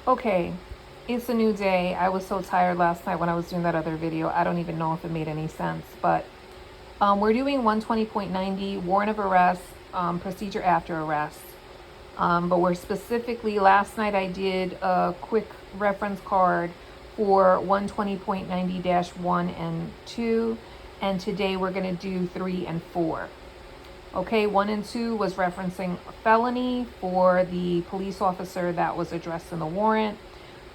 Okay, it's a new day. I was so tired last night when I was doing that other video. I don't even know if it made any sense, but we're doing 120.90 warrant of arrest, procedure after arrest. But we're specifically, last night I did a quick reference card for 120.90-1 and 2, and today we're going to do 3 and 4. Okay, 1 and 2 was referencing a felony for the police officer that was addressed in the warrant.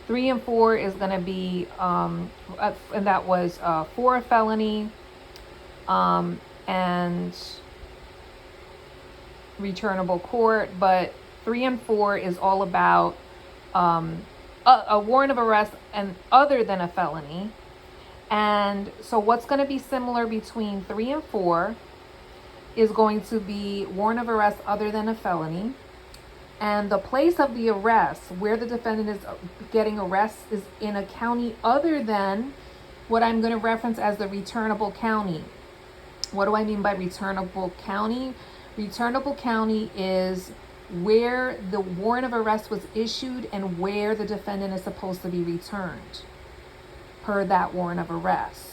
3 and 4 is going to be, and that was for a felony and returnable court. But 3 and 4 is all about a warrant of arrest and other than a felony. And so what's going to be similar between 3 and 4 is going to be warrant of arrest other than a felony. And the place of the arrest, where the defendant is getting arrested, is in a county other than what I'm going to reference as the returnable county. What do I mean by returnable county? Returnable county is where the warrant of arrest was issued and where the defendant is supposed to be returned per that warrant of arrest.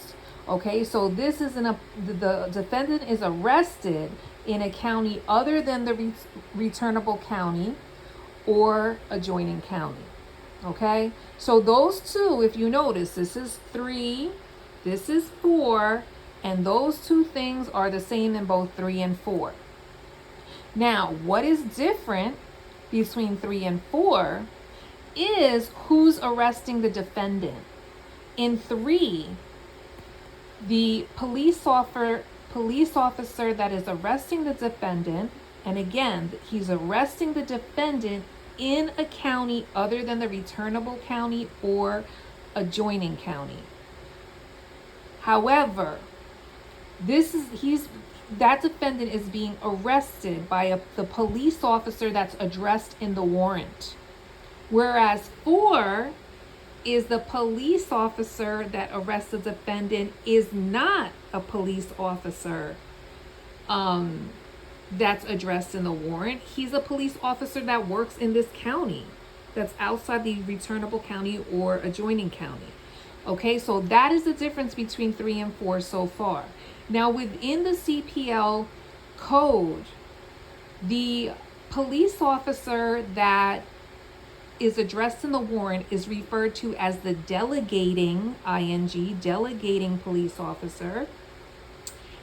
Okay, so this is the defendant is arrested in a county other than the returnable county or adjoining county. Okay, so those two, if you notice, this is 3, this is 4, and those two things are the same in both 3 and 4. Now, what is different between 3 and 4 is who's arresting the defendant. In 3, the police officer that is arresting the defendant, and again, he's arresting the defendant in a county other than the returnable county or adjoining county. However, that defendant is being arrested by the police officer that's addressed in the warrant. Whereas 4 is the police officer that arrests the defendant is not a police officer that's addressed in the warrant. He's a police officer that works in this county that's outside the returnable county or adjoining county. Okay, so that is the difference between 3 and 4 so far. Now, within the CPL code, the police officer that is addressed in the warrant is referred to as the delegating, delegating police officer.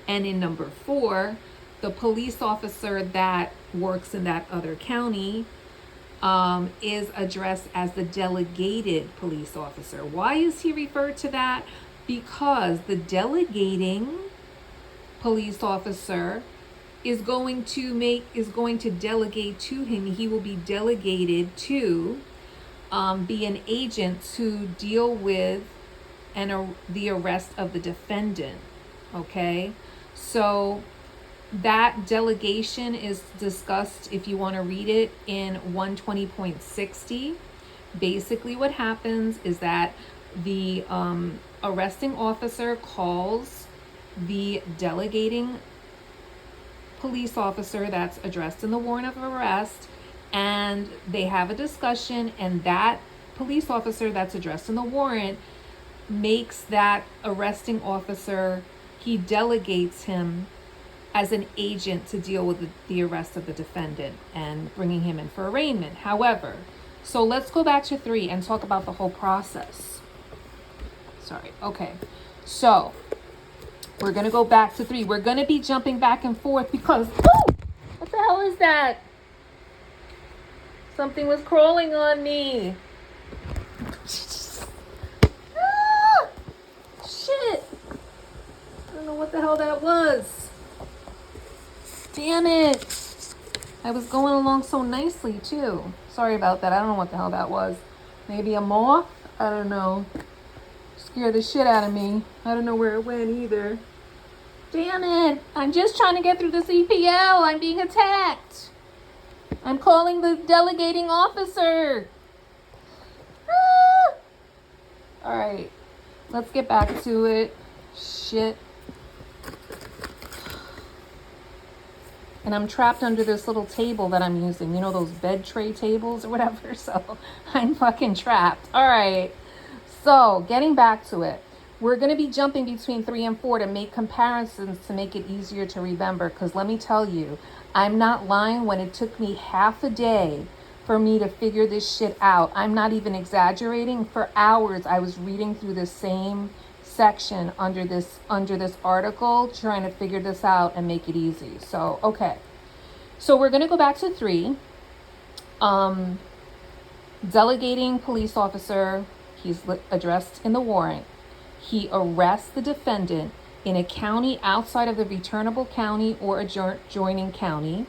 And in number 4, the police officer that works in that other county is addressed as the delegated police officer. Why is he referred to that? Because the delegating police officer is going to delegate to him. He will be delegated to be an agent to deal with the arrest of the defendant. Okay, so that delegation is discussed, if you want to read it, in 120.60. Basically what happens is that the arresting officer calls the delegating police officer that's addressed in the warrant of arrest, and they have a discussion, and that police officer that's addressed in the warrant makes that arresting officer, he delegates him as an agent to deal with the arrest of the defendant and bringing him in for arraignment. However, so let's go back to 3 and talk about the whole process. Sorry. Okay, so we're going to go back to 3. We're going to be jumping back and forth because, what the hell is that? Something was crawling on me. Shit. I don't know what the hell that was. Damn it. I was going along so nicely too. Sorry about that. I don't know what the hell that was. Maybe a moth? I don't know. Scared the shit out of me. I don't know where it went either. Damn it. I'm just trying to get through the CPL. I'm being attacked. I'm calling the delegating officer. All right. Let's get back to it. Shit. and I'm trapped under this little table that I'm using. You know, those bed tray tables or whatever. So I'm fucking trapped. All right. So getting back to it, we're going to be jumping between 3 and 4 to make comparisons to make it easier to remember. Because let me tell you, I'm not lying when it took me half a day for me to figure this shit out. I'm not even exaggerating. For hours, I was reading through the same section under this article, trying to figure this out and make it easy. So, okay. So we're going to go back to 3. Delegating police officer, he's addressed in the warrant. He arrests the defendant in a county outside of the returnable county or adjoining county,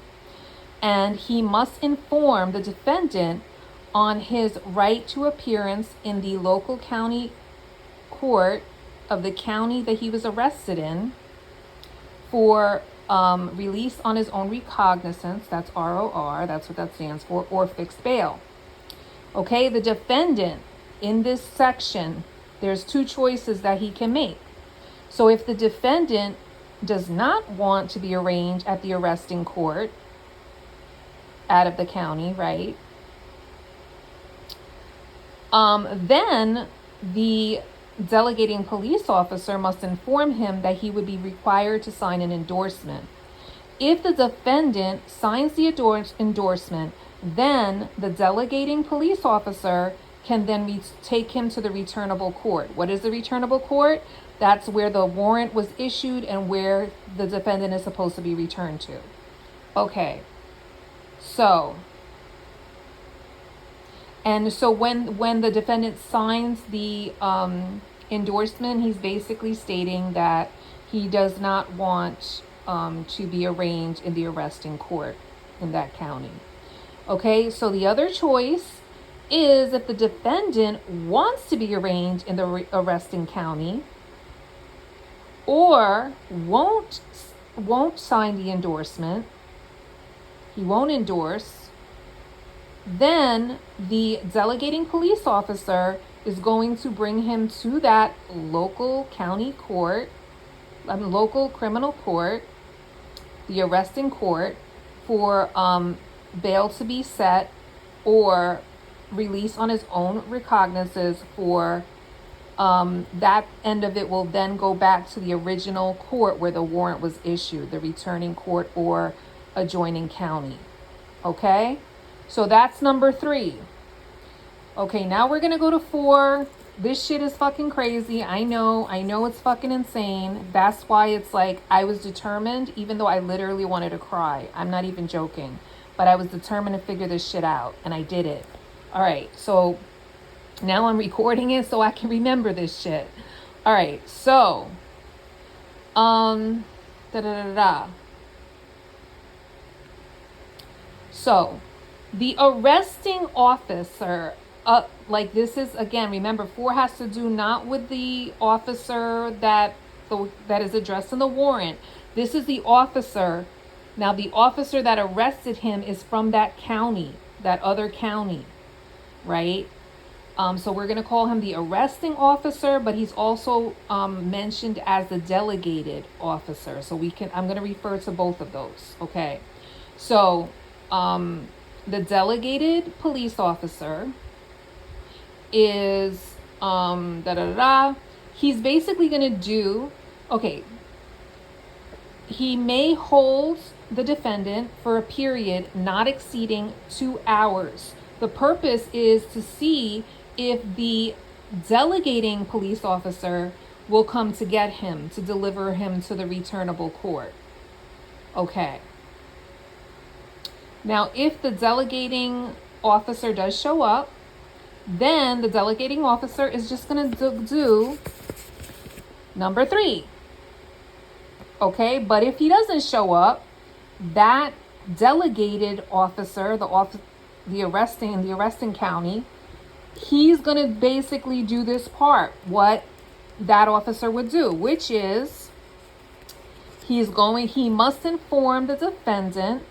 and he must inform the defendant on his right to appearance in the local county court of the county that he was arrested in for release on his own recognizance, that's ROR, that's what that stands for, or fixed bail. Okay, the defendant in this section, there's 2 choices that he can make. So if the defendant does not want to be arraigned at the arresting court out of the county, right? Then the delegating police officer must inform him that he would be required to sign an endorsement. If the defendant signs the endorsement, then the delegating police officer can then take him to the returnable court. What is the returnable court? That's where the warrant was issued and where the defendant is supposed to be returned to. Okay. So when the defendant signs the endorsement, he's basically stating that he does not want to be arraigned in the arresting court in that county. Okay, so the other choice is if the defendant wants to be arraigned in the arresting county or won't sign the endorsement, he won't endorse, then the delegating police officer is going to bring him to that local county court, local criminal court, the arresting court, for bail to be set or release on his own recognizances for that end of it will then go back to the original court where the warrant was issued, the returning court or adjoining county. Okay? So that's number 3. Okay, now we're going to go to 4. This shit is fucking crazy. I know it's fucking insane. That's why it's like I was determined, even though I literally wanted to cry. I'm not even joking. But I was determined to figure this shit out, and I did it. All right, so now I'm recording it so I can remember this shit. All right, so, So, the arresting officer, like this is, again, remember, 4 has to do not with the officer that is addressed in the warrant. This is the officer. Now, the officer that arrested him is from that county, that other county, right? So we're going to call him the arresting officer, but he's also mentioned as the delegated officer. So I'm going to refer to both of those, okay? So the delegated police officer is, he's basically going to do, okay, he may hold the defendant for a period not exceeding 2 hours. The purpose is to see if the delegating police officer will come to get him, to deliver him to the returnable court. Okay. Now, if the delegating officer does show up, then the delegating officer is just going to do number 3. Okay, but if he doesn't show up, that delegated officer, the arresting county, he's going to basically do this part, what that officer would do, which is he must inform the defendant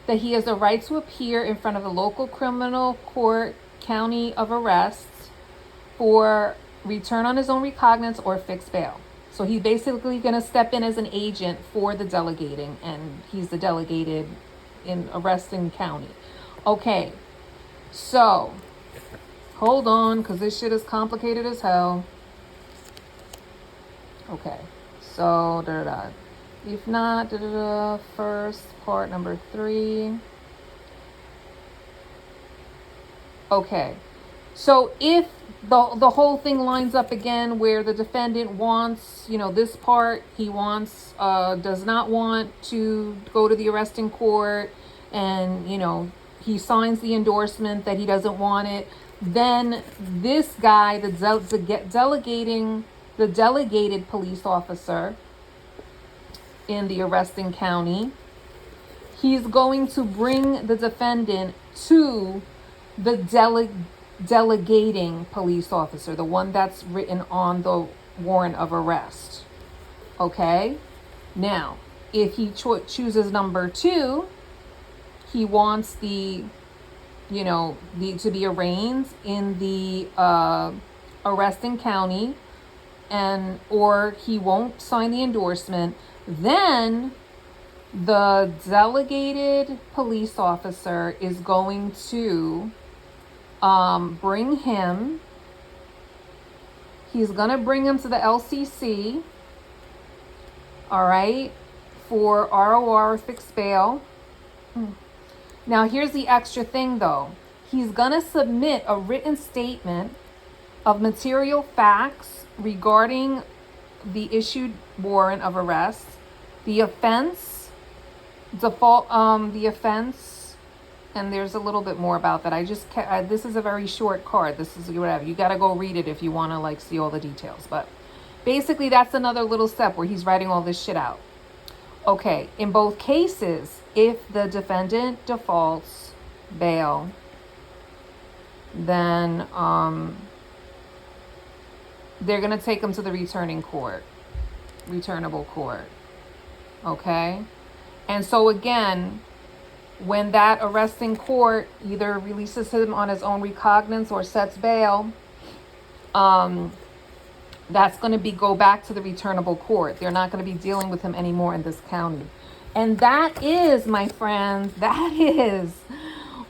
that he has a right to appear in front of the local criminal court county of arrest for return on his own recognizance or fixed bail. So he's basically going to step in as an agent for the delegating, and he's the delegated in Arresting County. Okay, so hold on, because this shit is complicated as hell. Okay, so if not, first part number 3. Okay, so if the whole thing lines up again where the defendant wants, this part, he wants, does not want to go to the arresting court, and, he signs the endorsement that he doesn't want it, then this guy, the delegated police officer in the arresting county, he's going to bring the defendant to the delegating police officer, the one that's written on the warrant of arrest. Okay? Now, if he chooses number 2, he wants to be arraigned in the arresting county, or he won't sign the endorsement, then the delegated police officer is going to bring him. He's going to bring him to the LCC, all right, for ROR, fixed bail. Now, here's the extra thing, though. He's going to submit a written statement of material facts regarding the issued warrant of arrest, the offense, and there's a little bit more about that. This is a very short card. This is whatever. You got to go read it if you want to see all the details. But basically, that's another little step where he's writing all this shit out. Okay, in both cases, if the defendant defaults bail, then they're going to take him to the returnable court. Okay? And so again, when that arresting court either releases him on his own recognizance or sets bail, that's going to go back to the returnable court. They're not going to be dealing with him anymore in this county. And that is, my friends, that is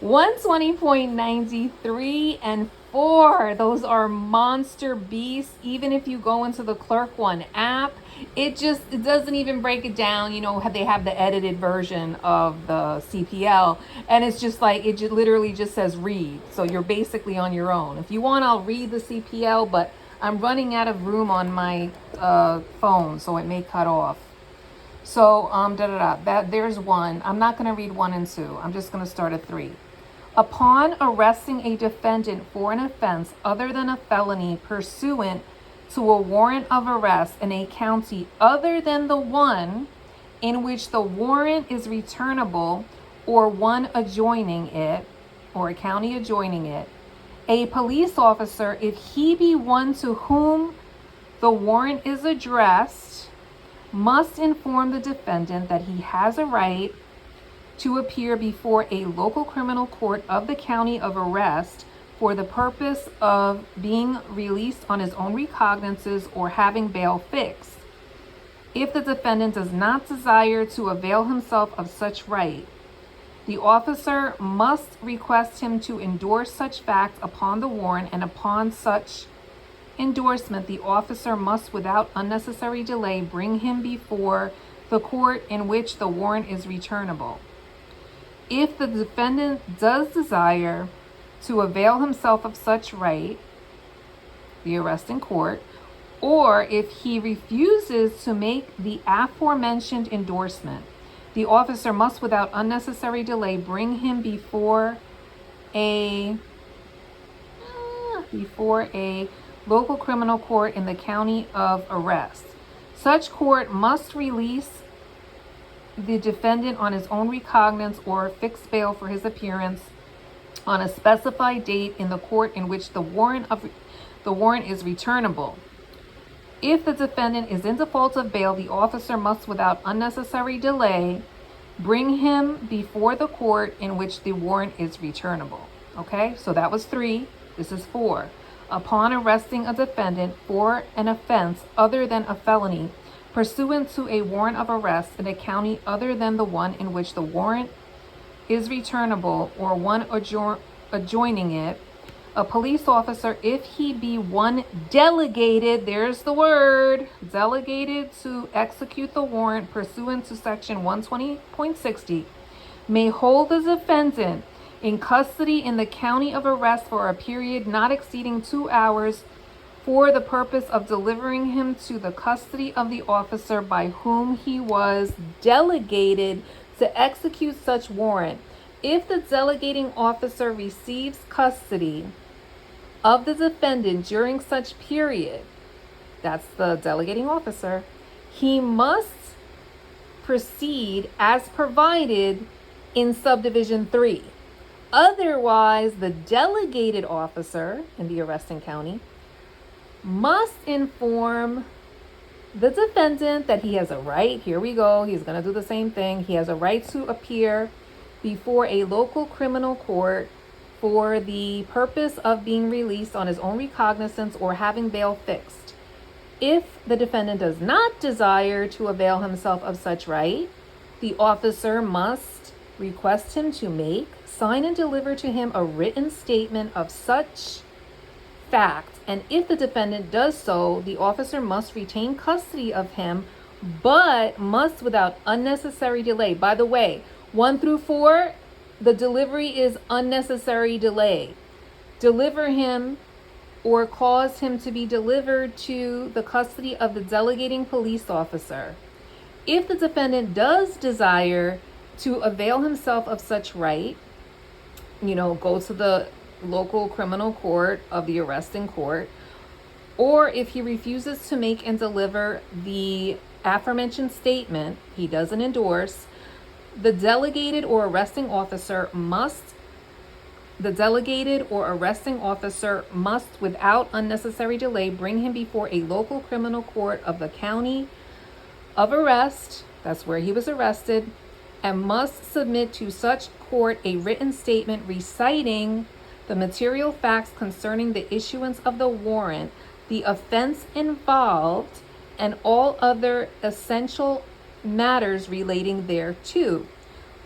120.93 and 4. Those are monster beasts. Even if you go into the Clerk One app, it doesn't even break it down. They have the edited version of the CPL, and it's just it literally just says read. So you're basically on your own. If you want, I'll read the CPL, but I'm running out of room on my phone, so it may cut off. So there's 1. I'm not going to read 1 and 2. I'm just going to start at 3. Upon arresting a defendant for an offense other than a felony pursuant to a warrant of arrest in a county other than the one in which the warrant is returnable, or one adjoining it, or a county adjoining it, a police officer, if he be one to whom the warrant is addressed, must inform the defendant that he has a right to appear before a local criminal court of the county of arrest for the purpose of being released on his own recognizances or having bail fixed. If the defendant does not desire to avail himself of such right, the officer must request him to endorse such fact upon the warrant, and upon such endorsement, the officer must without unnecessary delay bring him before the court in which the warrant is returnable. If the defendant does desire to avail himself of such right, the arresting court, or if he refuses to make the aforementioned endorsement, the officer must without unnecessary delay bring him before a local criminal court in the county of arrest. Such court must release the defendant on his own recognizance or fix bail for his appearance on a specified date in the court in which the warrant is returnable. If the defendant is in default of bail, the officer must without unnecessary delay bring him before the court in which the warrant is returnable. Okay, so that was 3. This is 4. upon arresting a defendant for an offense other than a felony, pursuant to a warrant of arrest in a county other than the one in which the warrant is returnable or one adjoining it, a police officer, if he be one delegated, there's the word, delegated to execute the warrant pursuant to section 120.60, may hold the defendant in custody in the county of arrest for a period not exceeding 2 hours for the purpose of delivering him to the custody of the officer by whom he was delegated to execute such warrant. If the delegating officer receives custody of the defendant during such period, that's the delegating officer, he must proceed as provided in subdivision 3. Otherwise, the delegated officer in the arresting county must inform the defendant that he has a right, here we go, he's going to do the same thing, he has a right to appear before a local criminal court for the purpose of being released on his own recognizance or having bail fixed. If the defendant does not desire to avail himself of such right, the officer must request him to make, sign, and deliver to him a written statement of such fact, and if the defendant does so, the officer must retain custody of him, but must without unnecessary delay. By the way, 1 through 4, the delivery is unnecessary delay. Deliver him or cause him to be delivered to the custody of the delegating police officer. If the defendant does desire to avail himself of such right, go to the local criminal court of the arresting court, or if he refuses to make and deliver the aforementioned statement, he doesn't endorse, the delegated or arresting officer must, without unnecessary delay, bring him before a local criminal court of the county of arrest, that's where he was arrested, and must submit to such court a written statement reciting the material facts concerning the issuance of the warrant, the offense involved, and all other essential matters relating thereto.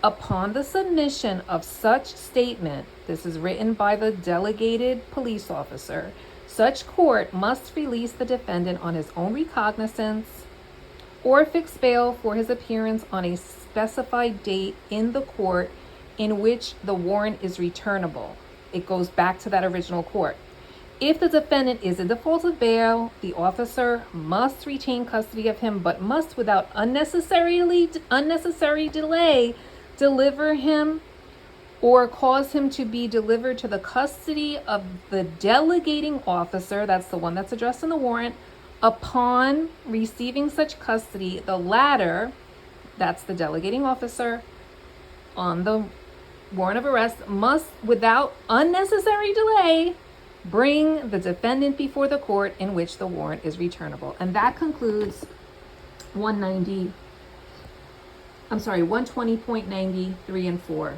Upon the submission of such statement, this is written by the delegated police officer, such court must release the defendant on his own recognizance or fix bail for his appearance on a specified date in the court in which the warrant is returnable. It goes back to that original court. If the defendant is in default of bail, the officer must retain custody of him, but must without unnecessary delay deliver him or cause him to be delivered to the custody of the delegating officer, that's the one that's addressed in the warrant. Upon receiving such custody, the latter, that's the delegating officer on the warrant of arrest, must without unnecessary delay bring the defendant before the court in which the warrant is returnable. And that concludes 120.93 and 4.